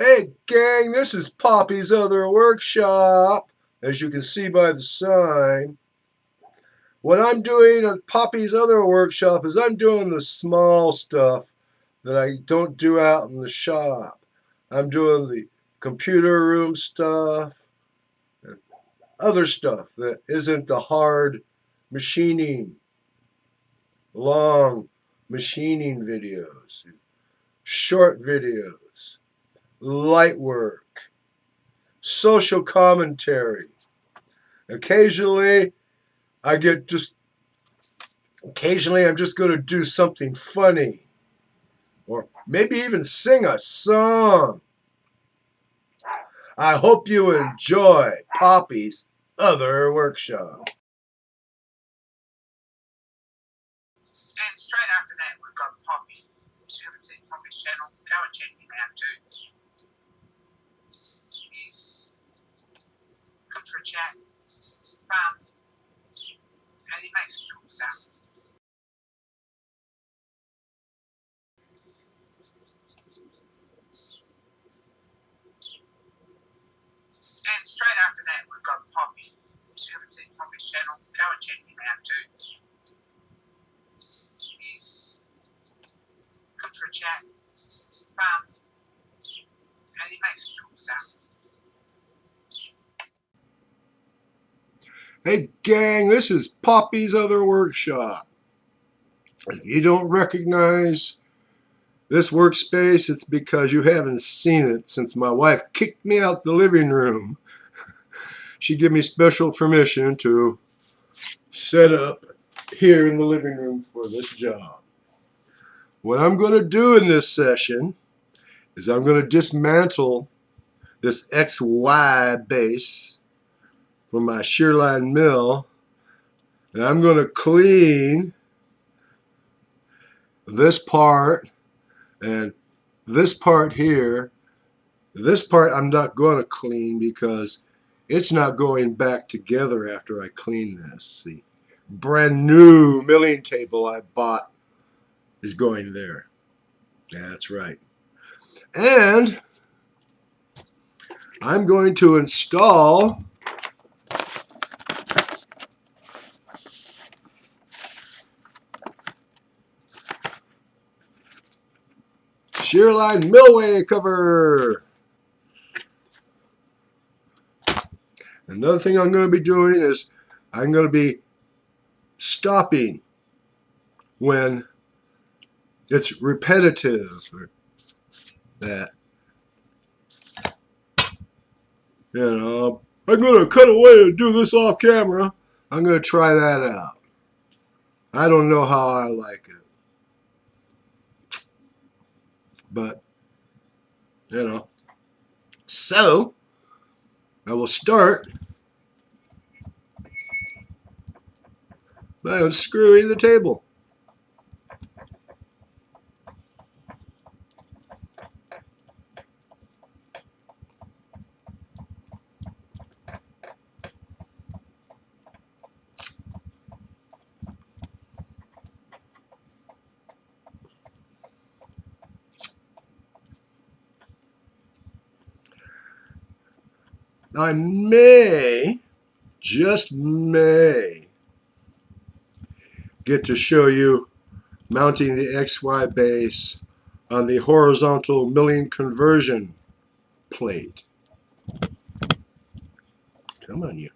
Hey gang, this is Poppy's Other Workshop. As you can see by the sign, what I'm doing at Poppy's Other Workshop is I'm doing the small stuff that I don't do out in the shop. I'm doing the computer room stuff and other stuff that isn't the hard machining, long machining videos, short videos, light work, social commentary. Occasionally, occasionally I'm just going to do something funny or maybe even sing a song. I hope you enjoy Poppy's Other Workshop. And straight after that, we've got Poppy. If you haven't seen Poppy's channel, go and check him out too. He's good for a chat, he's fun, and he makes cool stuff. And straight after that, we've got Poppy. If you haven't seen Poppy's channel, go and check him out too. He's good for a chat, he's fun, and he makes cool stuff. Hey gang, this is Poppy's Other Workshop. If you don't recognize this workspace, it's because you haven't seen it since my wife kicked me out the living room. She gave me special permission to set up here in the living room for this job. What I'm going to do in this session is I'm going to dismantle this XY base from my shear line mill, and I'm going to clean this part and this part here. This part I'm not going to clean because it's not going back together after I clean this. The brand new milling table I bought is going there. That's right. And I'm going to install shear line millway cover. Another thing I'm going to be doing is I'm going to be stopping when it's repetitive or that. I'm going to cut away and do this off camera. I'm going to try that out. I don't know how I like it. But, So, I will start by unscrewing the table. I may, just may, get to show you mounting the XY base on the horizontal milling conversion plate. Come on, you.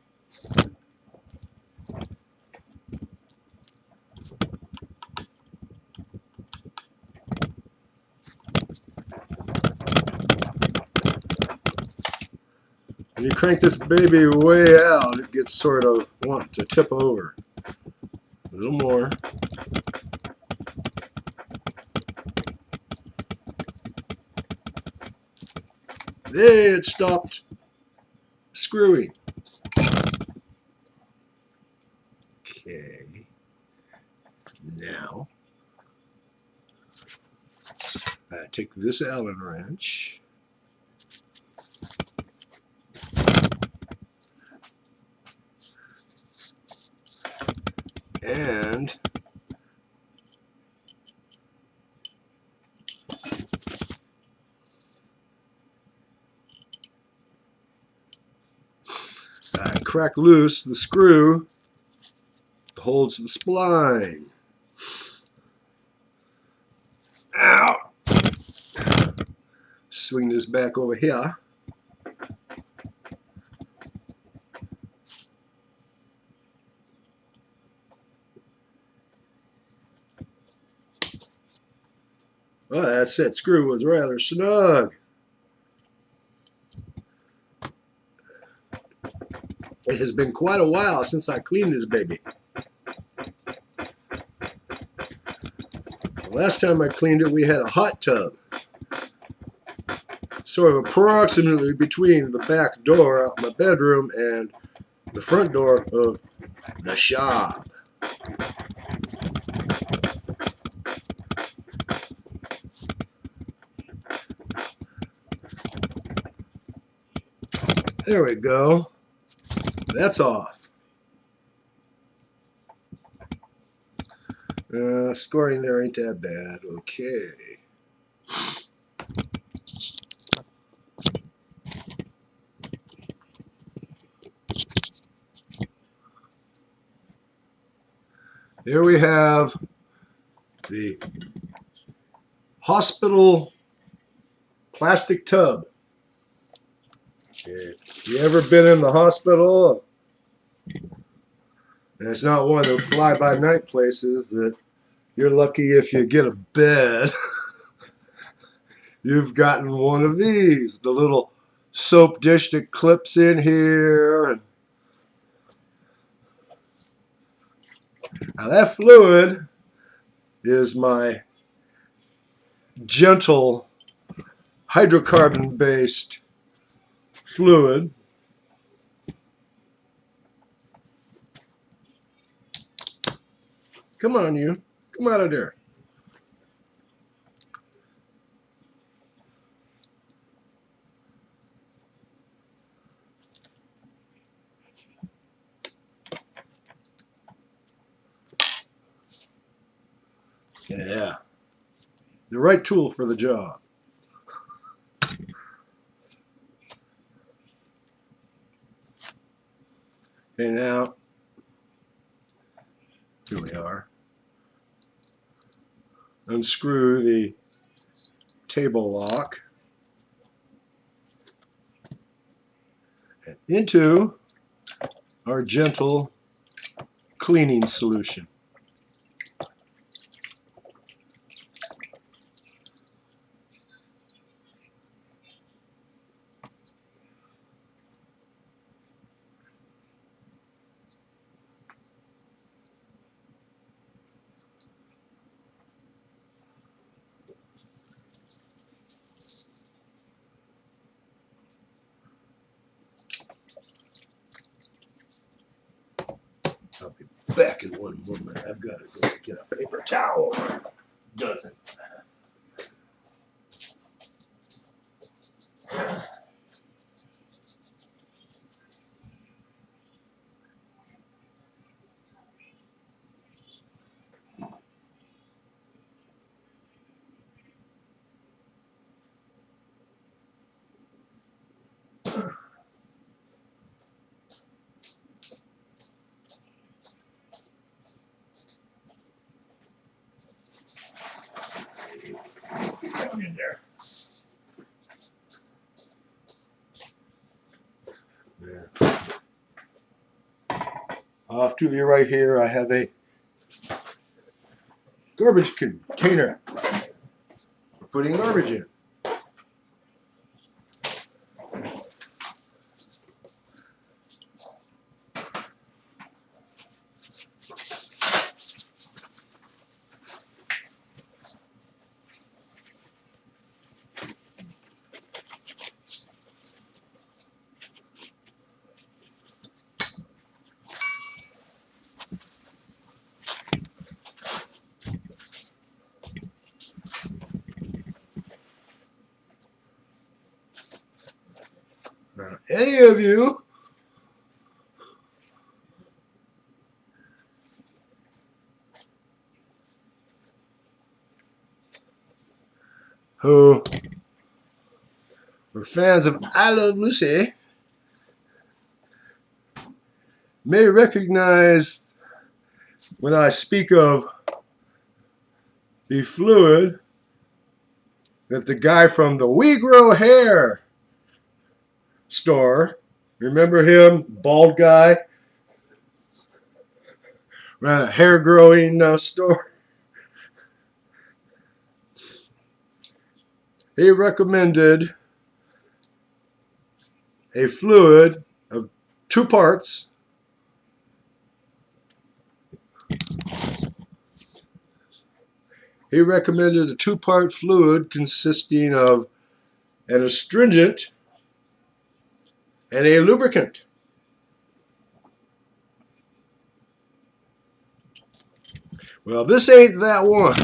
When you crank this baby way out, it gets sort of want to tip over. A little more. There, it stopped screwing. Okay. Now, I take this Allen wrench. And crack loose the screw that holds the spline. Ow! Swing this back over here. Well, that set screw was rather snug. It has been quite a while since I cleaned this baby. The last time I cleaned it, we had a hot tub. Sort of approximately between the back door out my bedroom and the front door of the shop. There we go. That's off. Scoring there ain't that bad. Okay. Here we have the hospital plastic tub. If you ever been in the hospital, and it's not one of those fly-by-night places that you're lucky if you get a bed. You've gotten one of these, the little soap dish that clips in here. And now that fluid is my gentle hydrocarbon-based fluid. Come on, you. Come out of there. Yeah. The right tool for the job. Okay, now, here we are. Unscrew the table lock and into our gentle cleaning solution. I'll be back in one moment. I've got to go get a paper towel. Doesn't. Down in there. Yeah. Off to the right here, I have a garbage container for putting garbage in. Now, any of you who are fans of I Love Lucy may recognize when I speak of the fluid that the guy from the We Grow Hair store, remember him, bald guy, ran a hair growing store. He recommended a fluid of 2 parts. He recommended a 2-part fluid consisting of an astringent and a lubricant. Well, this ain't that one.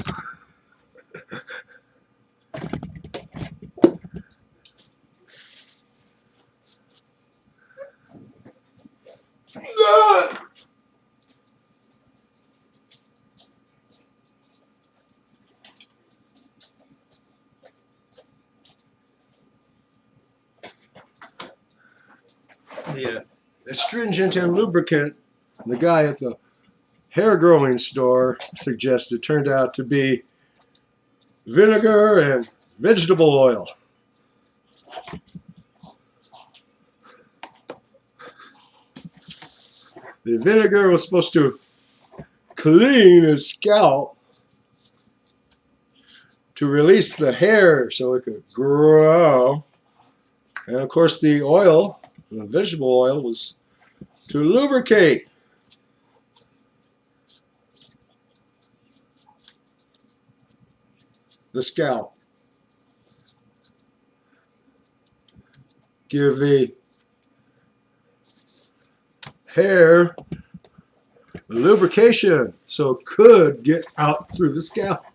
The astringent and lubricant the guy at the hair growing store suggested turned out to be vinegar and vegetable oil. The vinegar was supposed to clean his scalp to release the hair so it could grow. And of course the oil, the vegetable oil, was to lubricate. The scalp. Give the hair lubrication so it could get out through the scalp.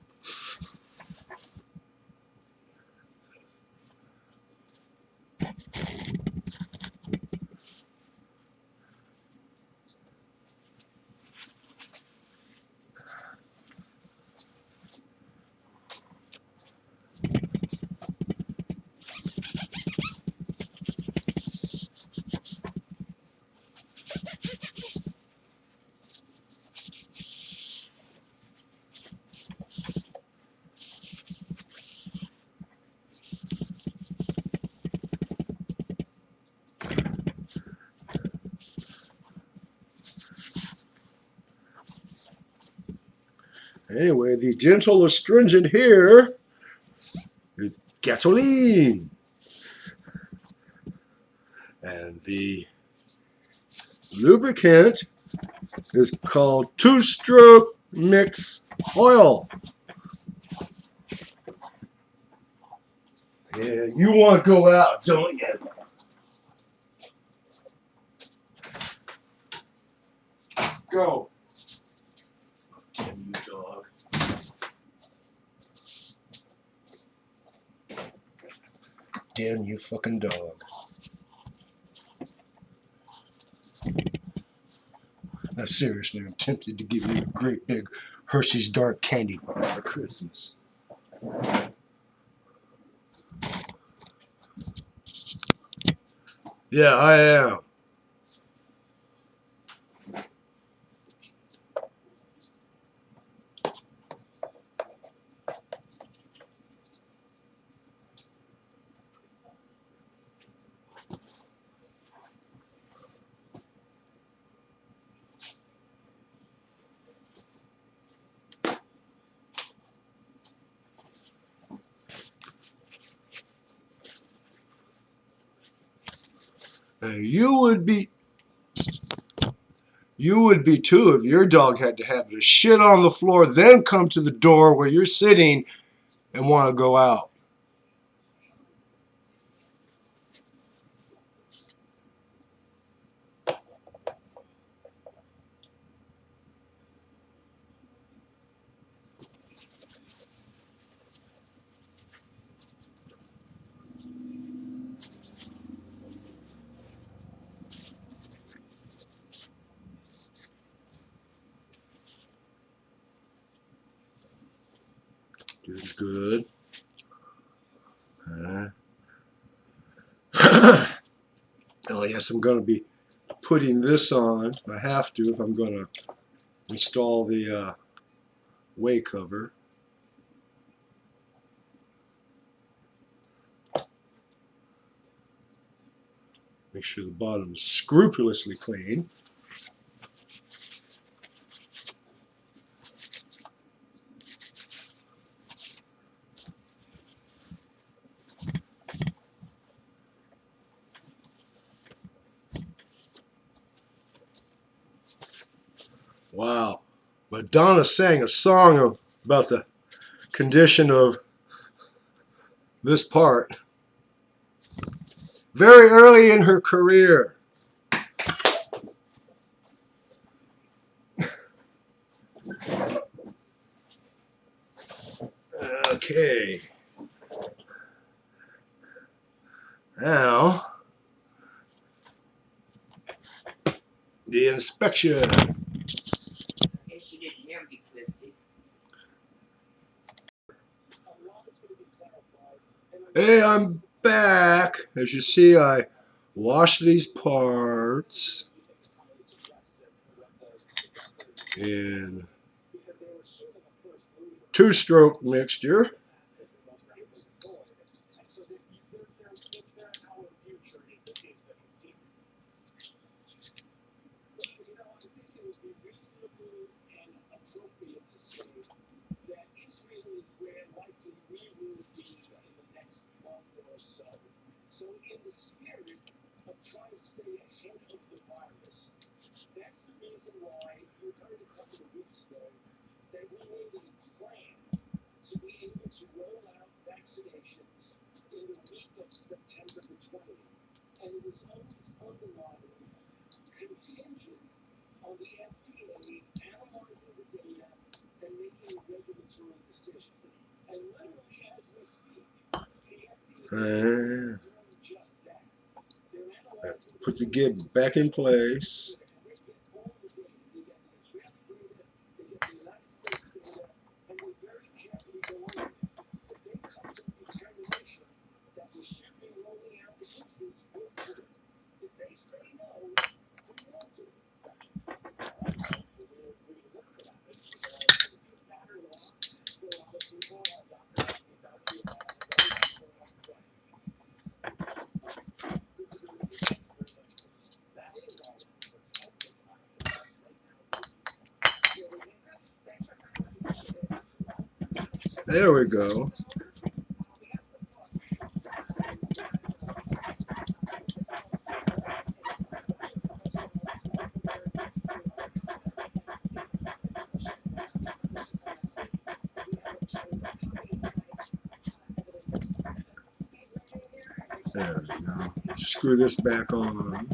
Anyway, the gentle astringent here is gasoline. And the lubricant is called 2-stroke mix oil. Yeah, you want to go out, don't you? Go. Damn you, dog. Damn you, fucking dog. Now, seriously, I'm tempted to give you a great big Hershey's Dark Candy bar for Christmas. Yeah, I am. And you would be too if your dog had to have to shit on the floor, then come to the door where you're sitting and want to go out. It's good. Oh yes, I'm going to be putting this on. I have to if I'm going to install the way cover. Make sure the bottom is scrupulously clean. Wow. Madonna sang a song about the condition of this part very early in her career. Okay. Now, the inspection. Hey, I'm back. As you see, I washed these parts in two-stroke mixture. Put the gib back in place. There we go. There we go. Screw this back on.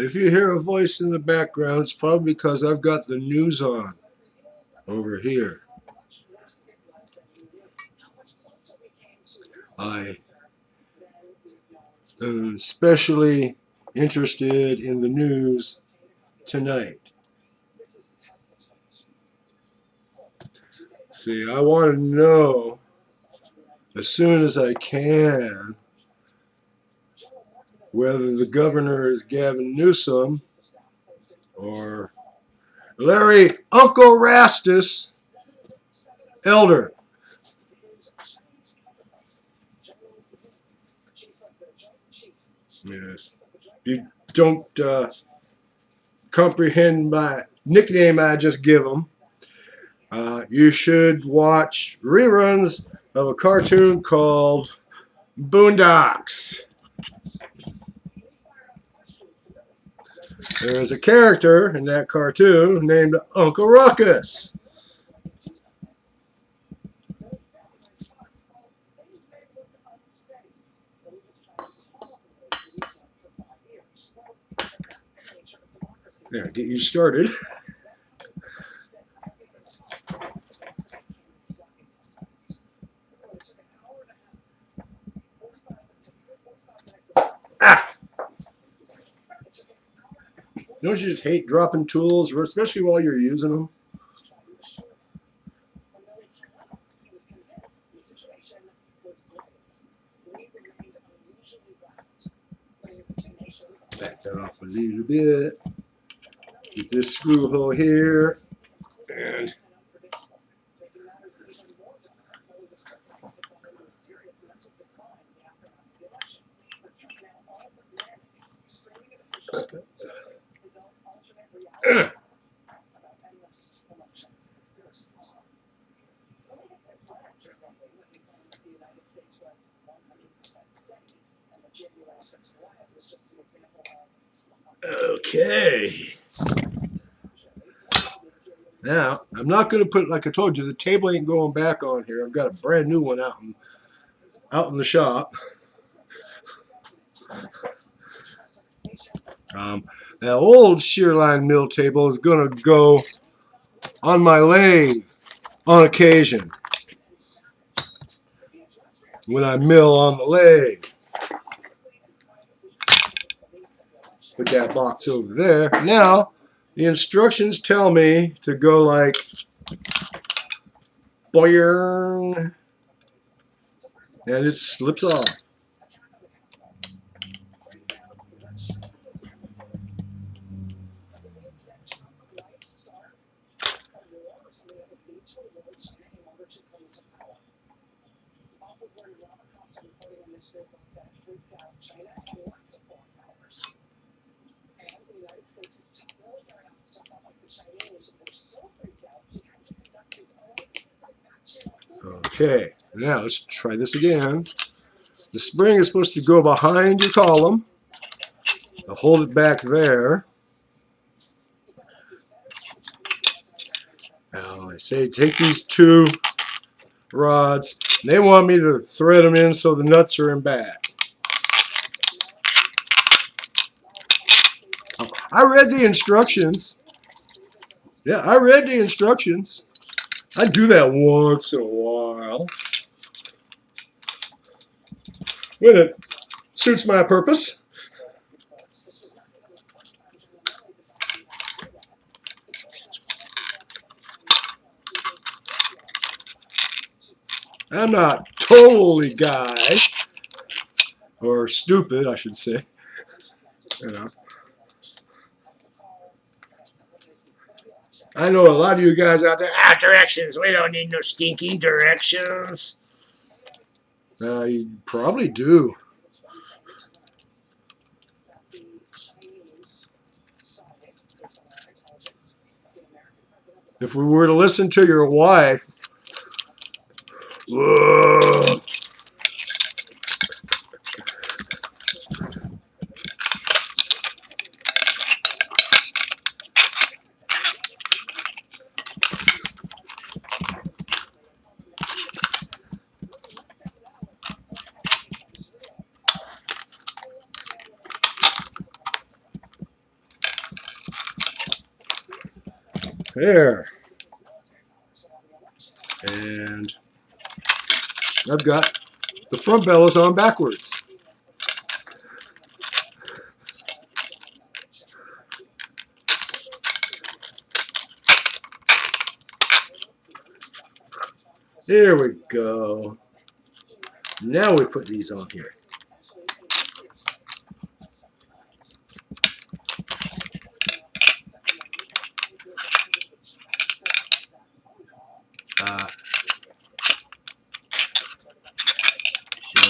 If you hear a voice in the background, it's probably because I've got the news on over here. I am especially interested in the news tonight. See, I want to know as soon as I can whether the governor is Gavin Newsom or Larry Uncle Rastus Elder. Yes. You don't comprehend my nickname I just give them. You should watch reruns of a cartoon called Boondocks. There's a character in that cartoon named Uncle Ruckus. There, get you started. Don't you just hate dropping tools, especially while you're using them? Back that off a little bit. Get this screw hole here. And okay. Now, I'm not going to put, like I told you, the table ain't going back on here. I've got a brand new one out in the shop. That old shear line mill table is going to go on my lathe on occasion when I mill on the lathe. Put that box over there. Now, the instructions tell me to go like boing, and it slips off. Okay, now let's try this again. The spring is supposed to go behind your column. I'll hold it back there. Now I say take these two rods. They want me to thread them in so the nuts are in back. I read the instructions. Yeah, I read the instructions. I do that once in a while when it suits my purpose. I'm not totally guy, or stupid, I should say. You know. I know a lot of you guys out there, directions. We don't need no stinking directions. You probably do. If we were to listen to your wife, whoa. There. And I've got the front bellows on backwards. There we go. Now we put these on here.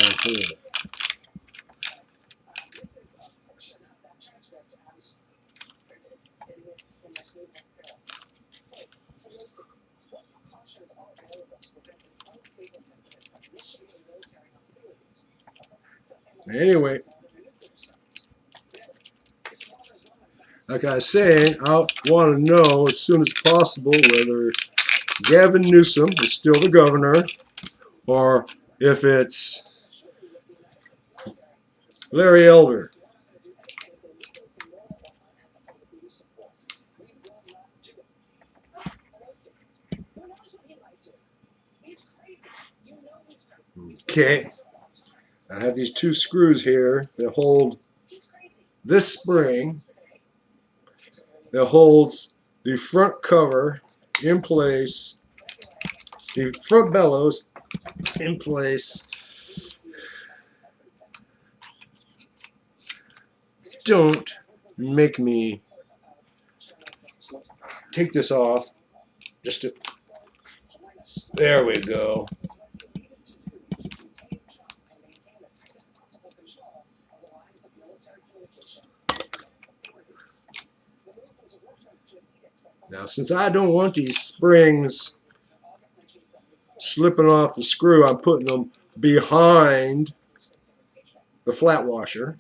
Right here. Anyway, like I was saying, I want to know as soon as possible whether Gavin Newsom is still the governor or if it's Larry Elder. Okay. I have these two screws here that hold this spring that holds the front cover in place, the front bellows in place. Don't make me take this off. Just to, there we go. Now, since I don't want these springs slipping off the screw, I'm putting them behind the flat washer.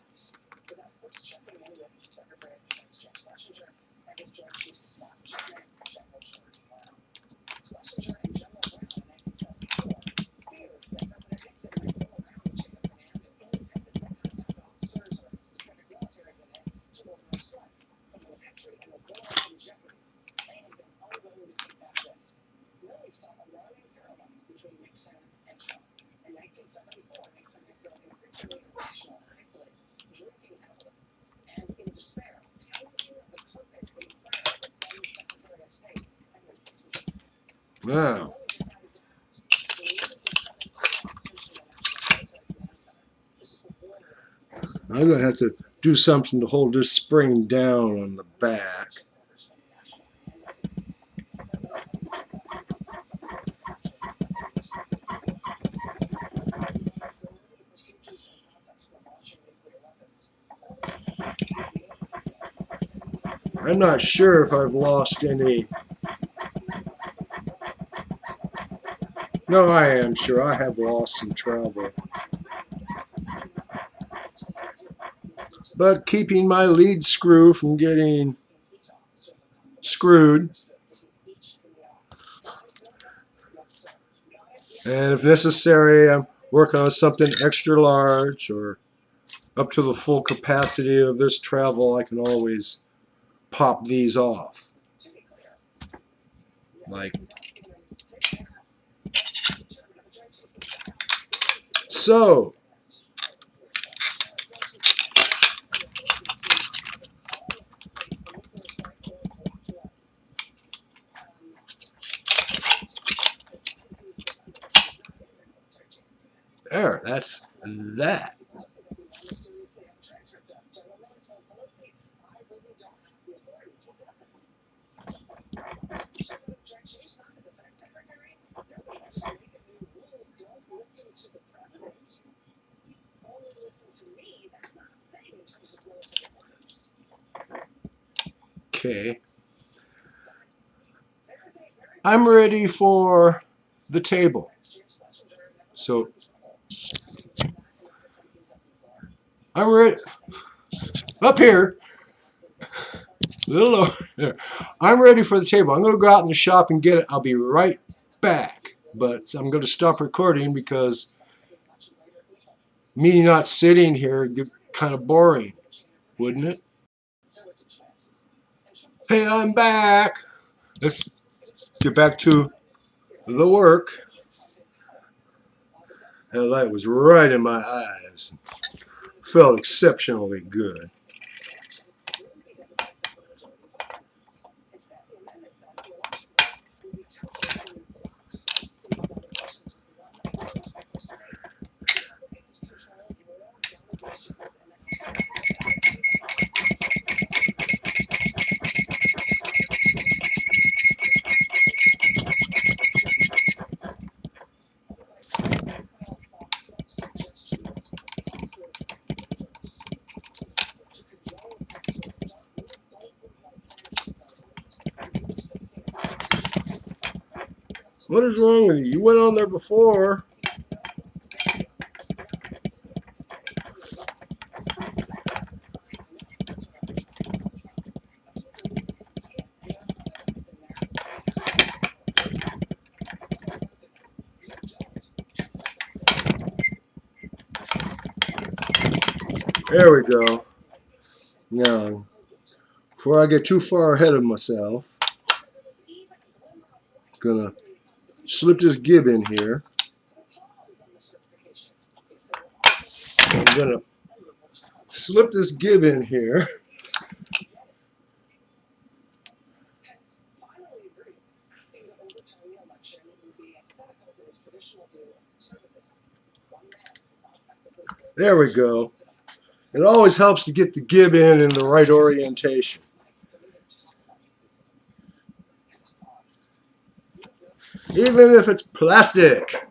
Now, I'm going to have to do something to hold this spring down on the back. I'm not sure if I've lost any. No, I am sure I have lost some travel. But keeping my lead screw from getting screwed. And if necessary, I'm working on something extra large or up to the full capacity of this travel, I can always pop these off. Like so. There, that's that. Okay. I'm ready for the table. So I'm ready. Up here. A little lower. There. I'm ready for the table. I'm going to go out in the shop and get it. I'll be right back. But I'm going to stop recording because me not sitting here would get kind of boring, wouldn't it? Hey, I'm back. Let's get back to the work. That light was right in my eyes. Felt exceptionally good. What is wrong with you? You went on there before. There we go. Now, before I get too far ahead of myself, I'm gonna slip this gib in here. I'm gonna slip this gib in here. There we go. It always helps to get the gib in the right orientation. Even if it's plastic.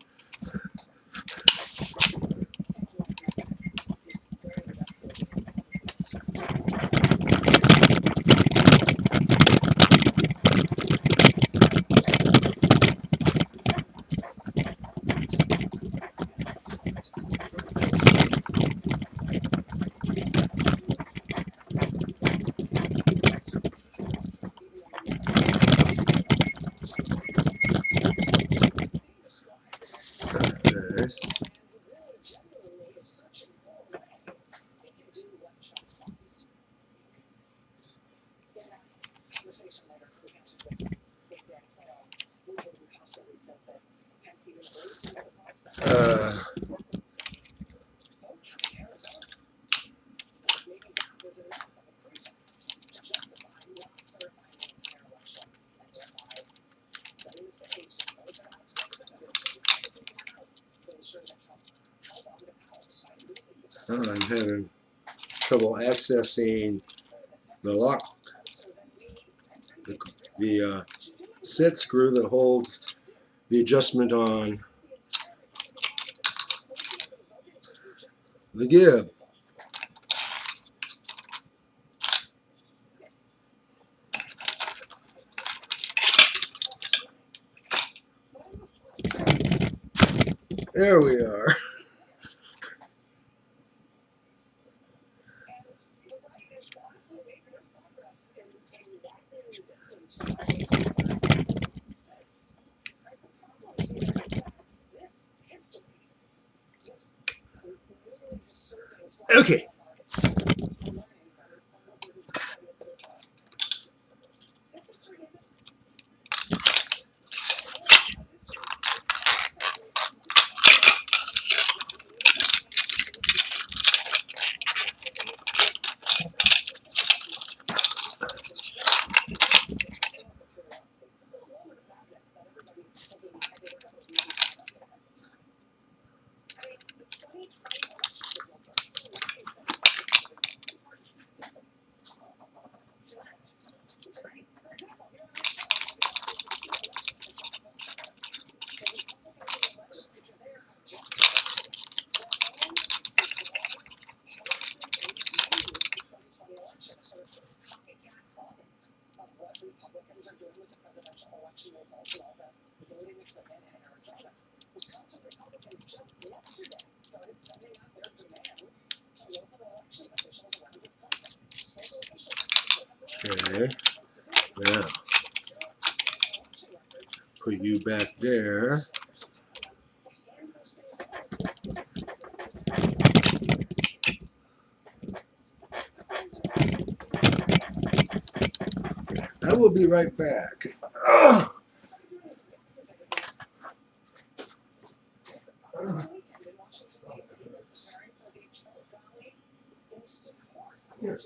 Uh, I'm having trouble accessing the lock, the set screw that holds the adjustment on the gib. There we are. Okay. Okay. Now, put you back there. I will be right back. Ugh. Here.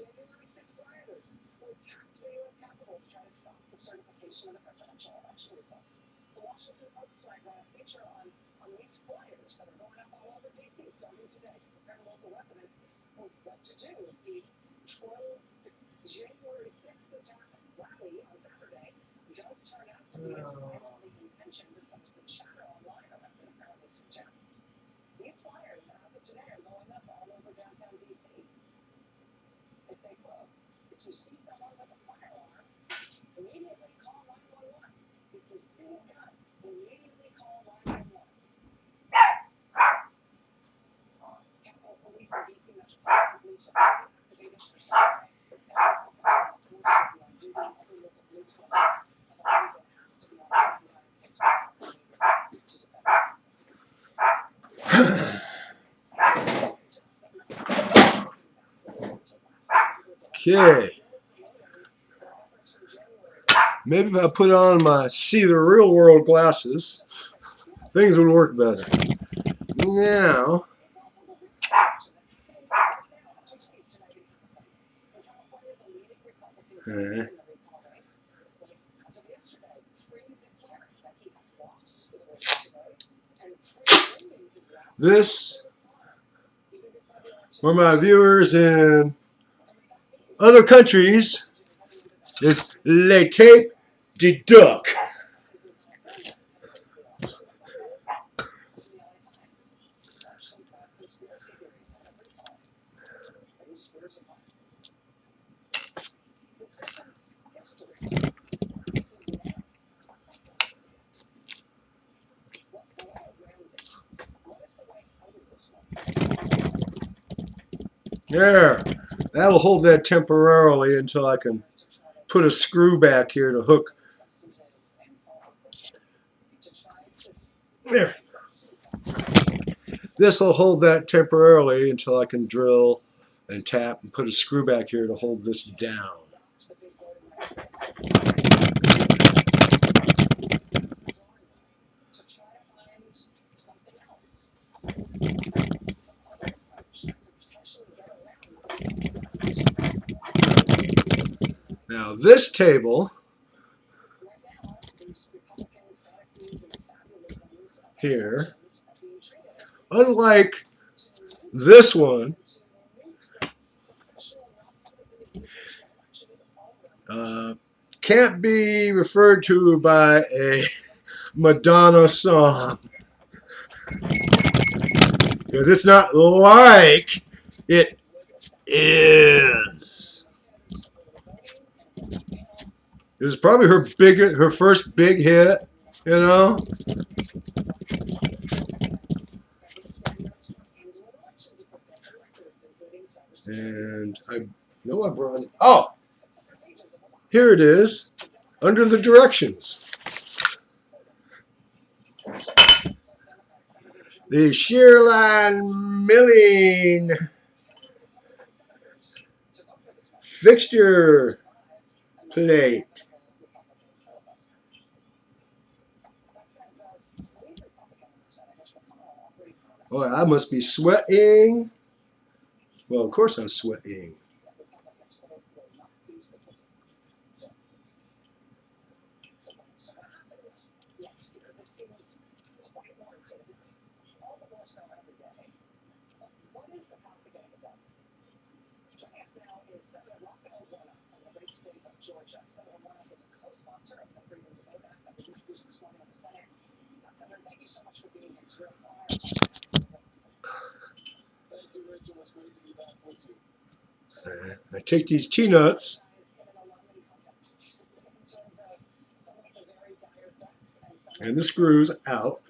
Okay. Maybe if I put on my see the real world glasses, things would work better. Now, this for my viewers in other countries, is le tape de duck. There, that'll hold that temporarily until I can put a screw back here to hook. There. This will hold that temporarily until I can drill and tap and put a screw back here to hold this down. Now this table here, unlike this one, can't be referred to by a Madonna song, because it's not like it is. This is probably her first big hit, you know. And I know I brought it. Oh, here it is, under the directions. The shearline milling fixture plate. Boy, I must be sweating. Well, of course I'm sweating. I take these T-nuts and the screws out.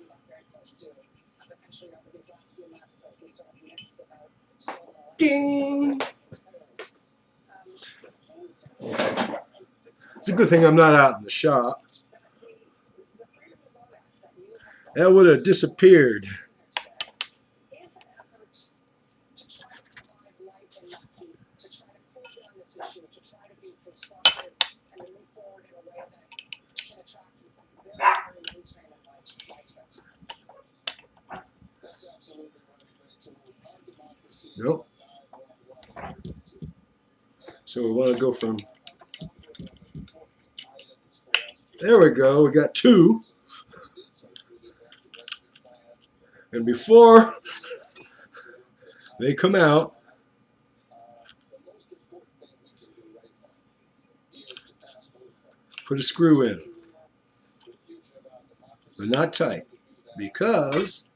Ding! It's a good thing I'm not out in the shop. That would have disappeared. Nope. So we want to go from, there we go, we got two. And before they come out, put a screw in, but not tight, because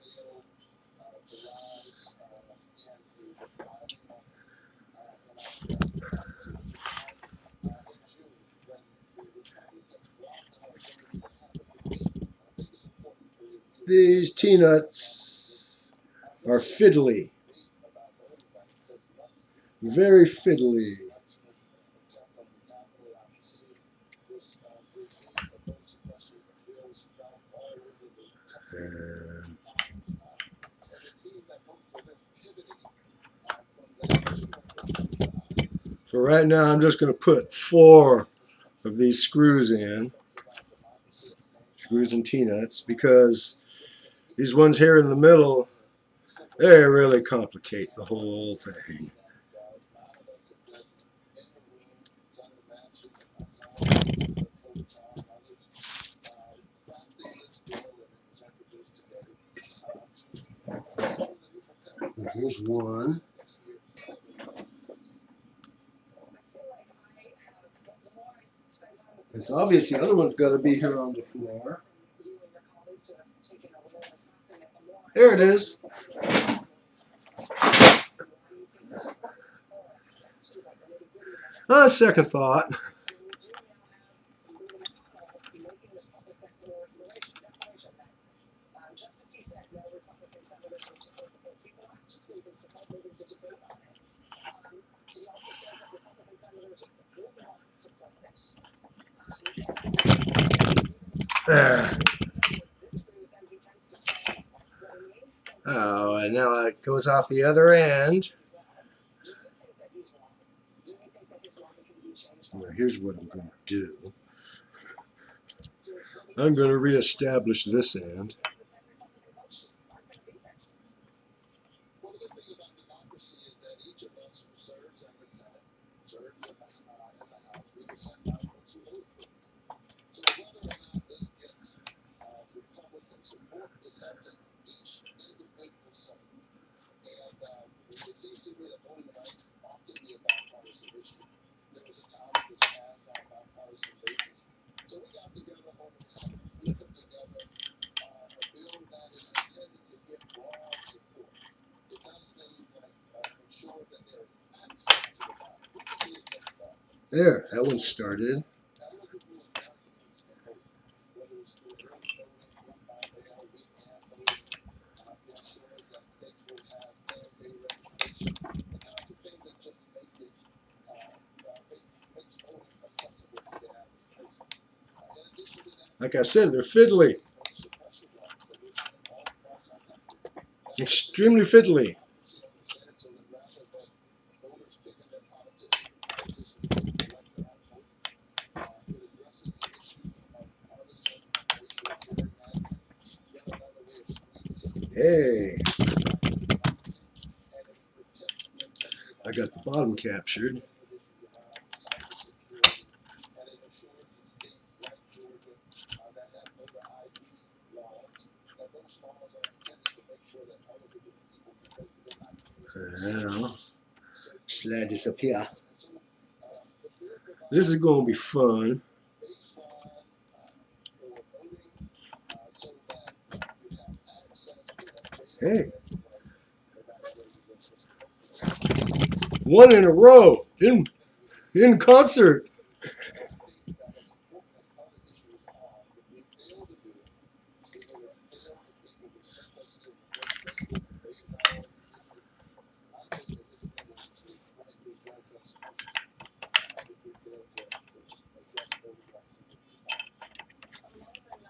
these T-nuts are fiddly, very fiddly. And for right now, I'm just going to put 4 of these screws in, screws and T-nuts, because these ones here in the middle, they really complicate the whole thing. Here's one. It's obvious the other one's got to be here on the floor. There it is. Second thought. There. Oh, and now it goes off the other end. Now here's what I'm going to do. I'm going to reestablish this end. There, that one started. Like I said, they're fiddly. Extremely fiddly. Hey, I got the bottom captured. Now, slide this up here. This is going to be fun. Hey. One in a row. In concert.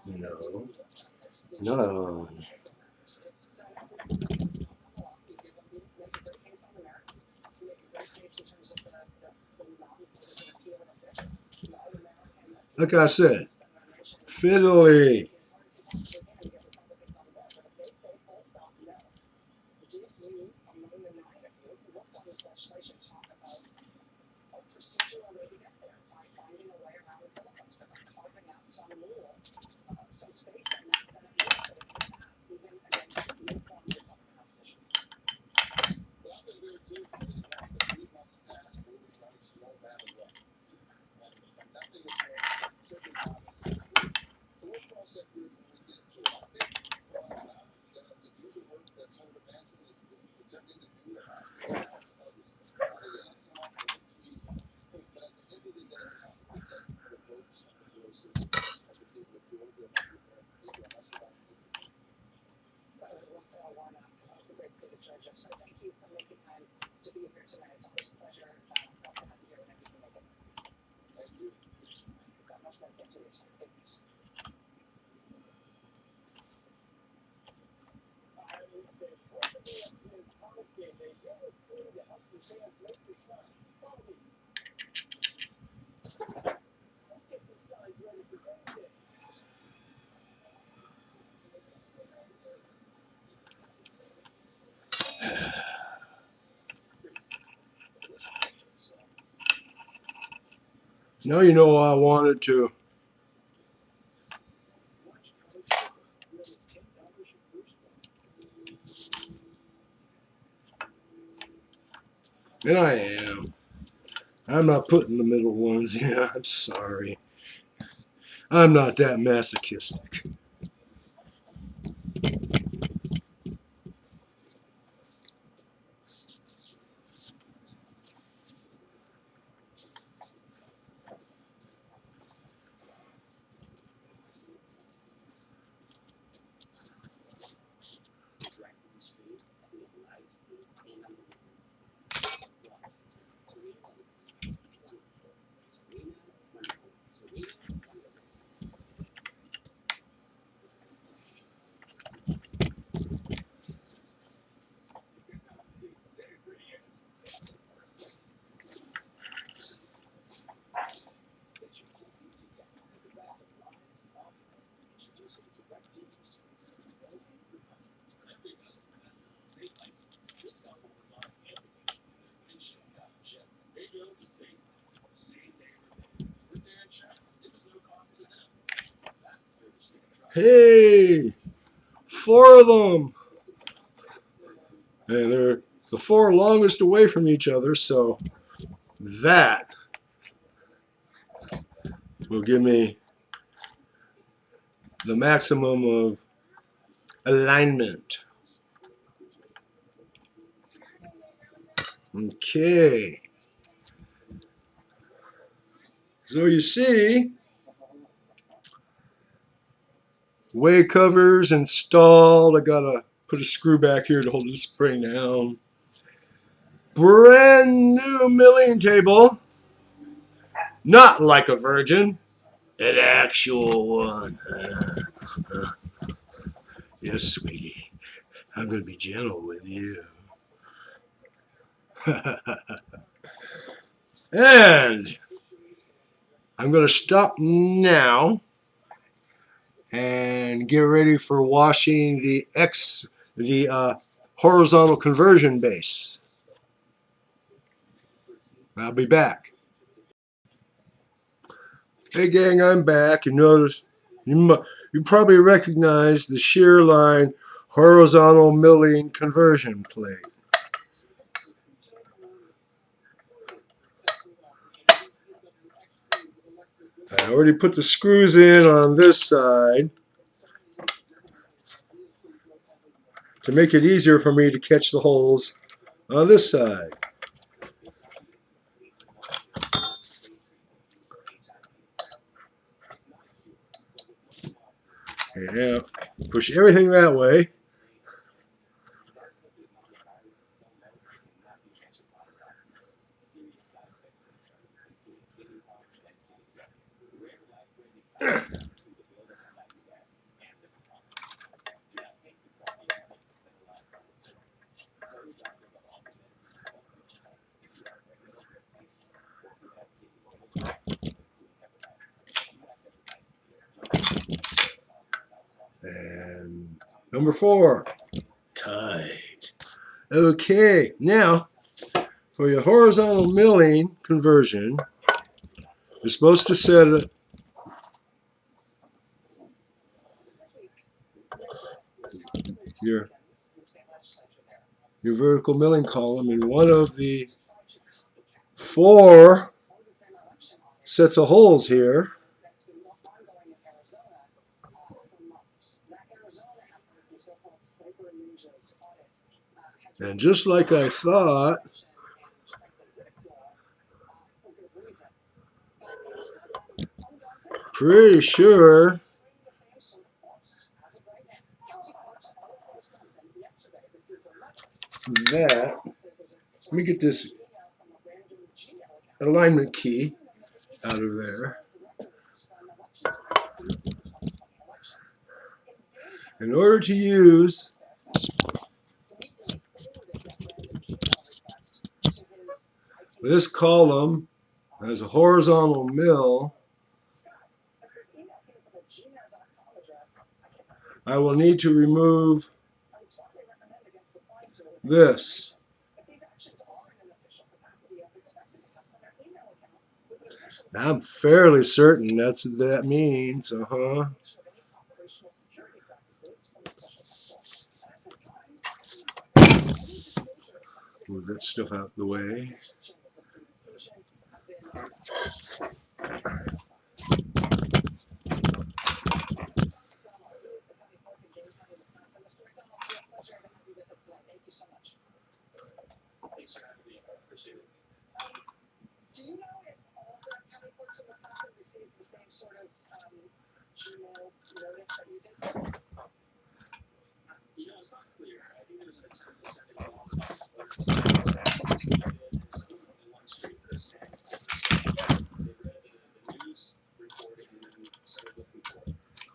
No. Not on. Like I said, fiddly. Now you know I wanted to. And I am. I'm not putting the middle ones in. I'm sorry. I'm not that masochistic. Hey, 4 of them. And they're the 4 longest away from each other, so that will give me the maximum of alignment. Okay. So you see, way covers installed. I gotta put a screw back here to hold the spring down. Brand new milling table. Not like a virgin, an actual one. Yes, sweetie. I'm gonna be gentle with you. And I'm gonna stop now and get ready for washing the horizontal conversion base. I'll be back. Hey gang, I'm back. You notice you probably recognize the shear line horizontal milling conversion plate. I already put the screws in on this side to make it easier for me to catch the holes on this side. Okay, now push everything that way. And number 4, tight. Okay, now for your horizontal milling conversion, you're supposed to set your vertical milling column in one of the 4 sets of holes here. And just like I thought, pretty sure that, let me get this alignment key out of there. In order to use this column as a horizontal mill, I will need to remove this. I'm fairly certain that's what that means. Move that stuff out the way.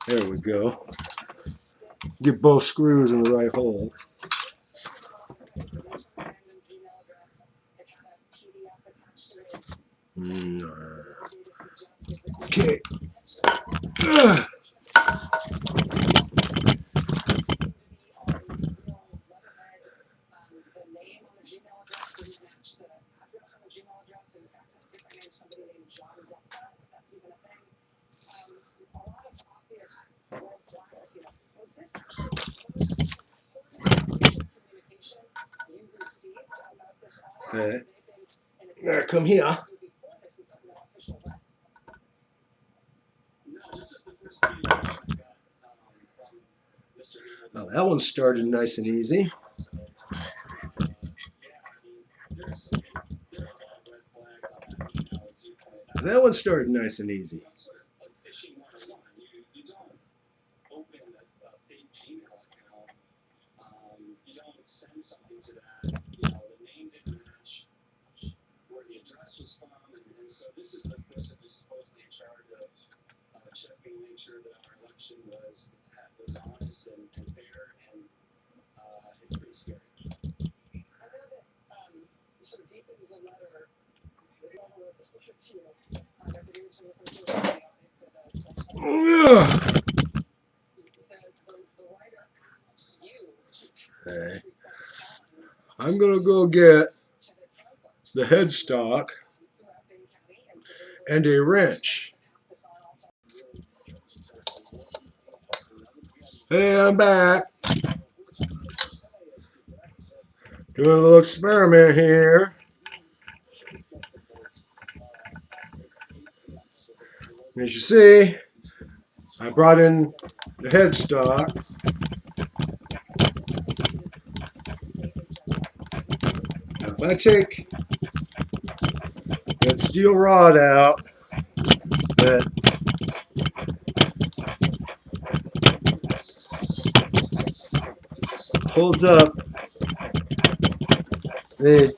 There we go. Get both screws in the right hole. Okay. Now come here. Well, that one started nice and easy. That one started nice and easy. Okay. I'm gonna go get the headstock and a wrench. Hey, I'm back. Doing a little experiment here. As you see, I brought in the headstock. Now if I take that steel rod out that holds up the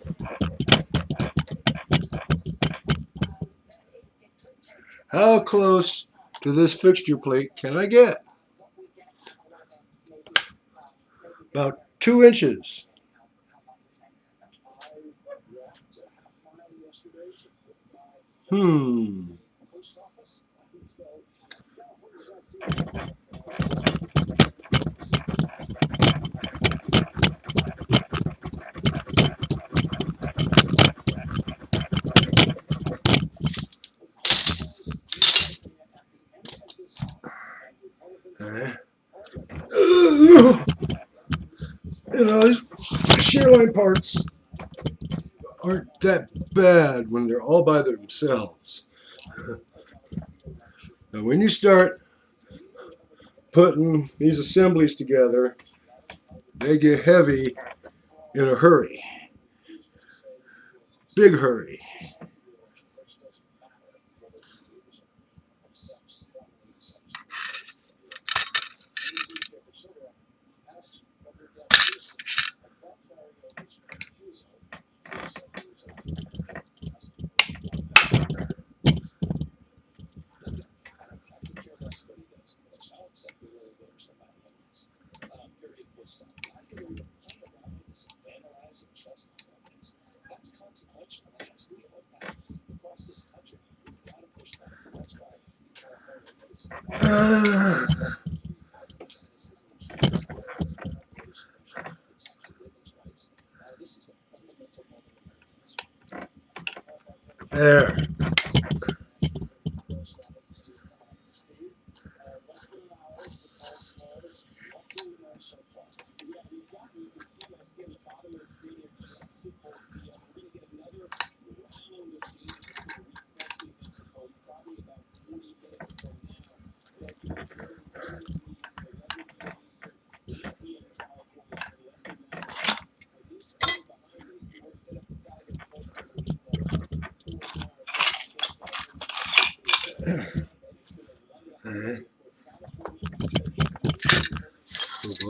how close to this fixture plate can I get? About 2 inches. You know, these shear line parts aren't that bad when they're all by themselves. Now, when you start putting these assemblies together, they get heavy in a hurry. Big hurry. There.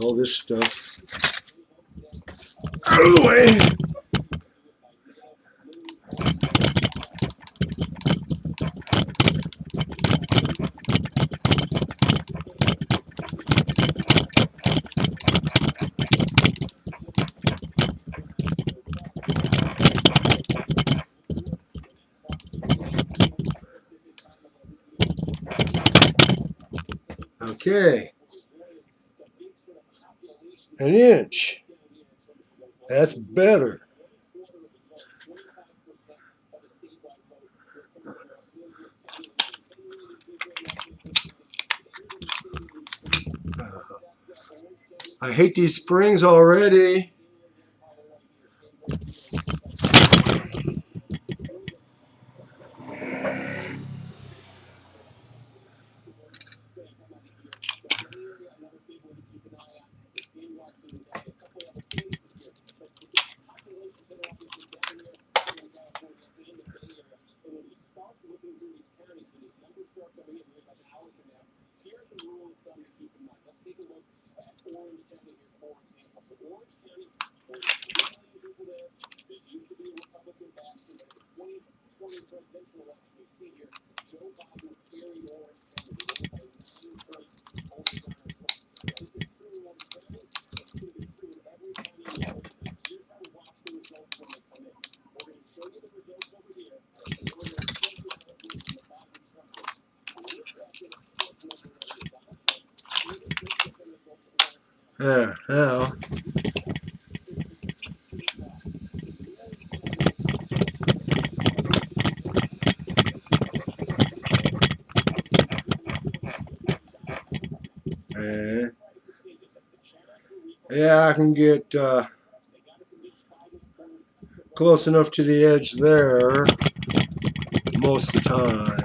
all this stuff out of the way. Okay, an inch. That's better. I hate these springs already. Now. Yeah, I can get close enough to the edge there most of the time.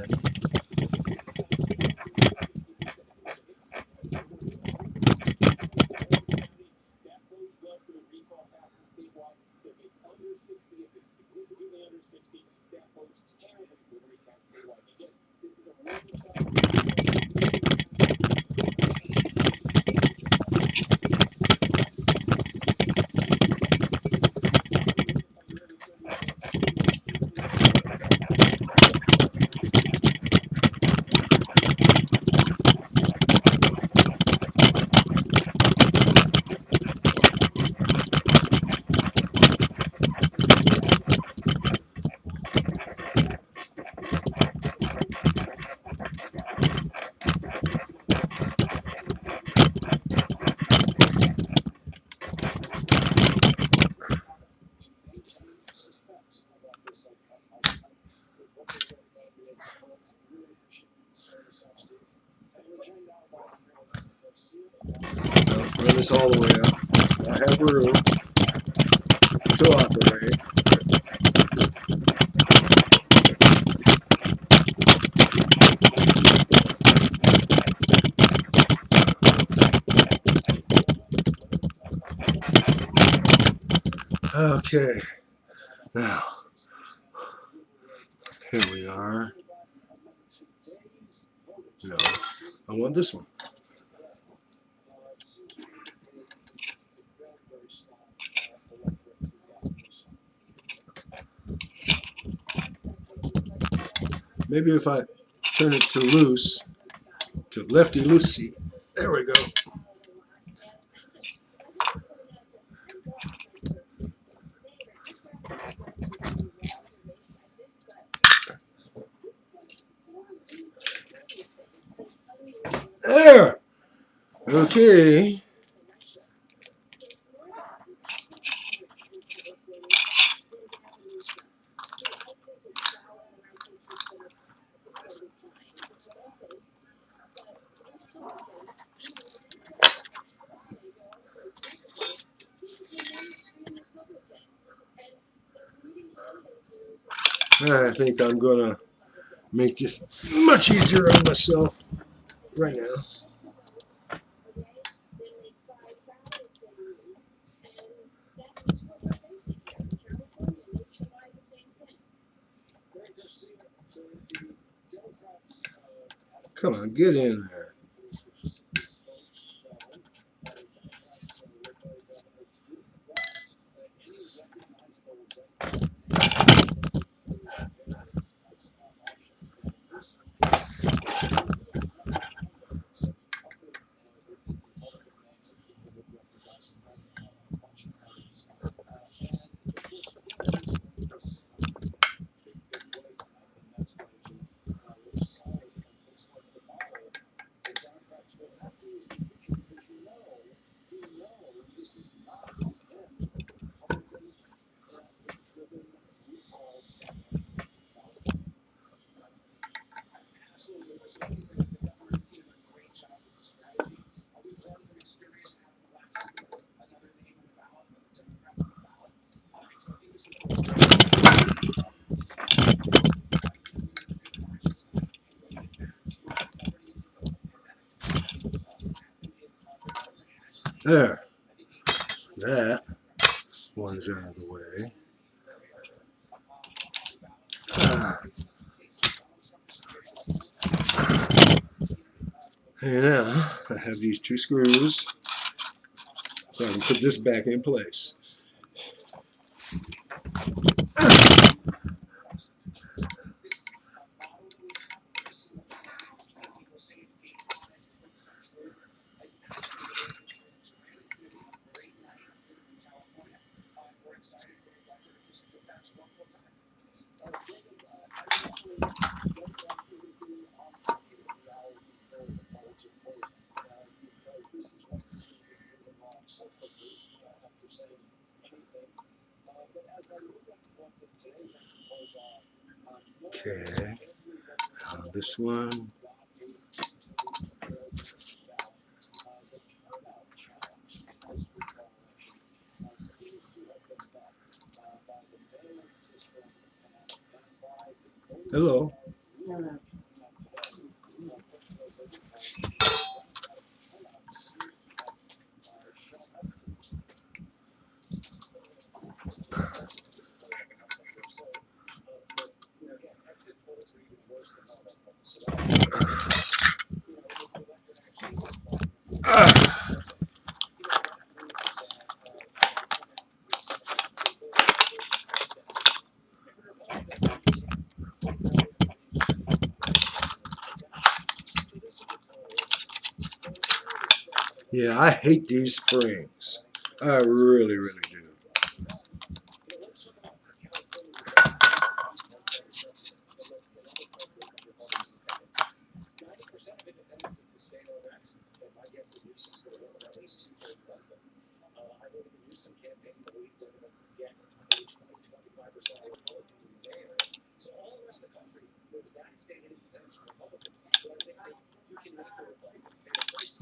Run this all the way up. I have room to operate. Okay, now here we are. No, I want this one. Maybe if I turn it to loose, to lefty loosey. There we go. There. Okay. I think I'm gonna make this much easier on myself right now. Come on, get in there. There. That one's out of the way. And now I have these two screws so I can put this back in place. Okay. This one. Hello. Yeah, I hate these springs. I really, really do.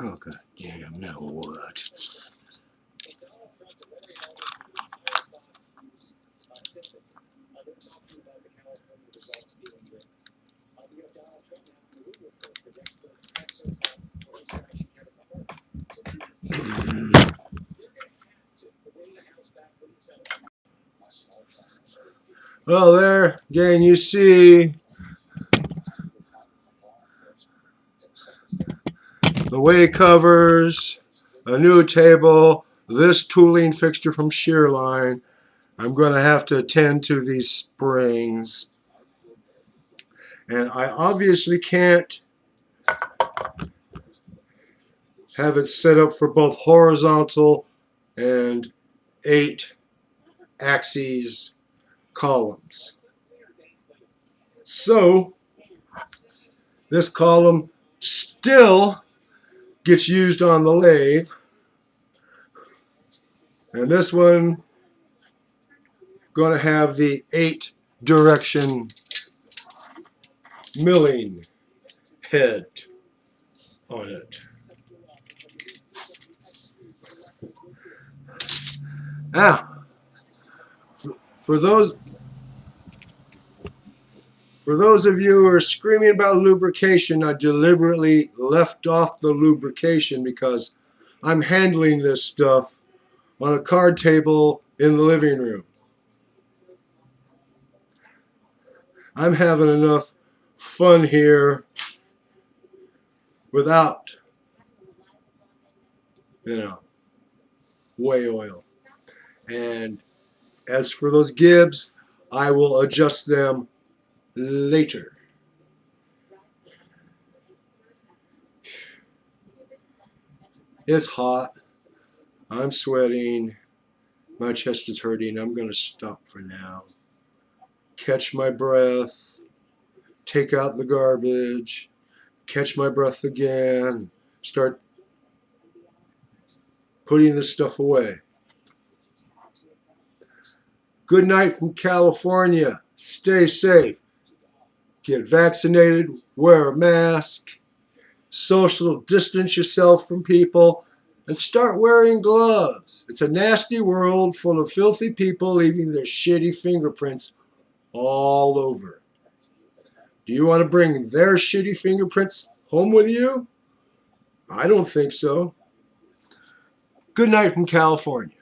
Oh, god damn, now what? Well, there again, you see the way covers, a new table, this tooling fixture from Shearline. I'm going to have to attend to these springs. And I obviously can't have it set up for both horizontal and 8 axes columns. So this column still gets used on the lathe, and this one going to have the 8 direction milling head on it. Now, for those of you who are screaming about lubrication, I deliberately left off the lubrication because I'm handling this stuff on a card table in the living room. I'm having enough fun here without, whey oil. And as for those gibs, I will adjust them later. It's hot. I'm sweating. My chest is hurting. I'm going to stop for now. Catch my breath. Take out the garbage. Catch my breath again. Start putting this stuff away. Good night from California. Stay safe. Get vaccinated. Wear a mask. Social distance yourself from people. And start wearing gloves. It's a nasty world full of filthy people leaving their shitty fingerprints all over. Do you want to bring their shitty fingerprints home with you? I don't think so. Good night from California.